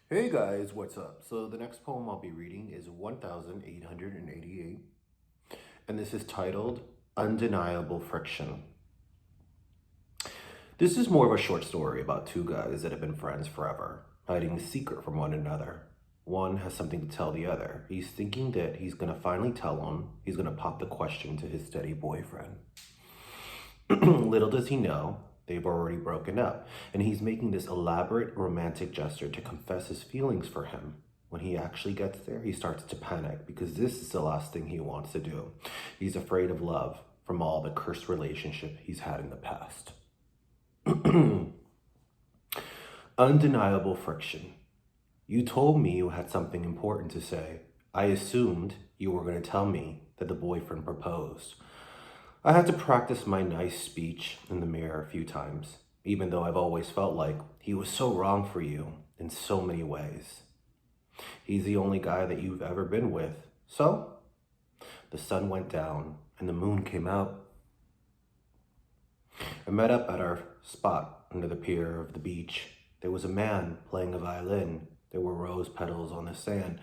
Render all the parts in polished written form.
Hey guys, what's up? So the next poem I'll be reading is 1888, and this is titled Undeniable Friction. This is more of a short story about two guys that have been friends forever, hiding a secret from one another. One has something to tell the other. He's thinking that he's gonna finally tell him. He's gonna pop the question to his steady boyfriend. Little does he know, they've already broken up, and he's making this elaborate romantic gesture to confess his feelings for him. When he actually gets there, he starts to panic because this is the last thing he wants to do. He's afraid of love from all the cursed relationship he's had in the past. Undeniable friction. You told me you had something important to say. I assumed you were going to tell me that the boyfriend proposed. I had to practice my nice speech in the mirror a few times, even though I've always felt like he was so wrong for you in so many ways. He's the only guy that you've ever been with. So, the sun went down and the moon came out. I met up at our spot under the pier of the beach. There was a man playing a violin. There were rose petals on the sand,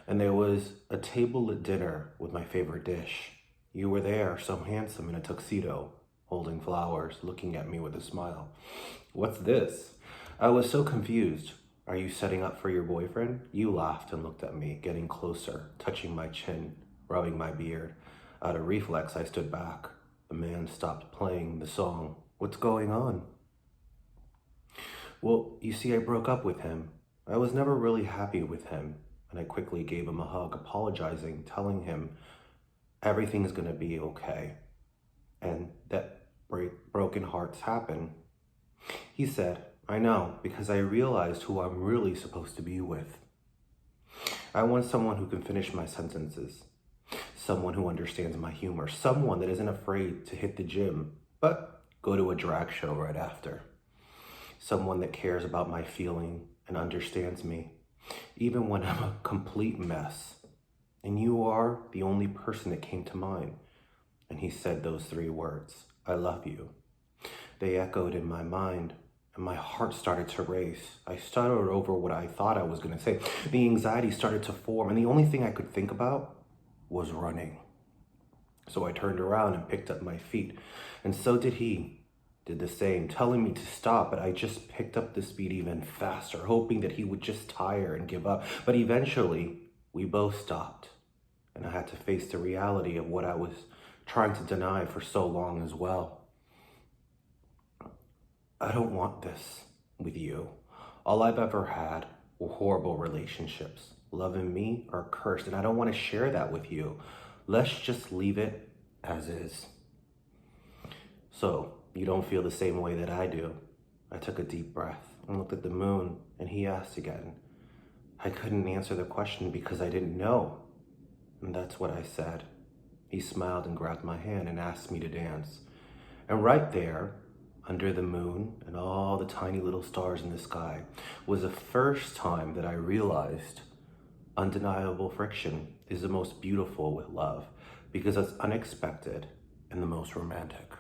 and there was a table at dinner with my favorite dish. You were there, so handsome in a tuxedo, holding flowers, looking at me with a smile. What's this? I was so confused. Are you setting up for your boyfriend? You laughed and looked at me, getting closer, touching my chin, rubbing my beard. Out of reflex, I stood back. The man stopped playing the song. What's going on? Well, you see, I broke up with him. I was never really happy with him, and I quickly gave him a hug, apologizing, telling him everything's gonna be okay, and that broken hearts happen. He said, I know, because I realized who I'm really supposed to be with. I want someone who can finish my sentences, someone who understands my humor, someone that isn't afraid to hit the gym, but go to a drag show right after. Someone that cares about my feeling and understands me, even when I'm a complete mess. And you are the only person that came to mind. And he said those three words, I love you. They echoed in my mind, and my heart started to race. I stuttered over what I thought I was gonna say. The anxiety started to form, and the only thing I could think about was running. So I turned around and picked up my feet, and so did he. Did the same, telling me to stop, but I just picked up the speed even faster, hoping that he would just tire and give up. But eventually, we both stopped, and I had to face the reality of what I was trying to deny for so long as well. I don't want this with you. All I've ever had were horrible relationships. Loving me or cursed, and I don't want to share that with you. Let's just leave it as is. So, you don't feel the same way that I do. I took a deep breath and looked at the moon, and he asked again. I couldn't answer the question because I didn't know. And that's what I said. He smiled and grabbed my hand and asked me to dance. And right there, under the moon and all the tiny little stars in the sky, was the first time that I realized undeniable friction is the most beautiful with love because it's unexpected and the most romantic.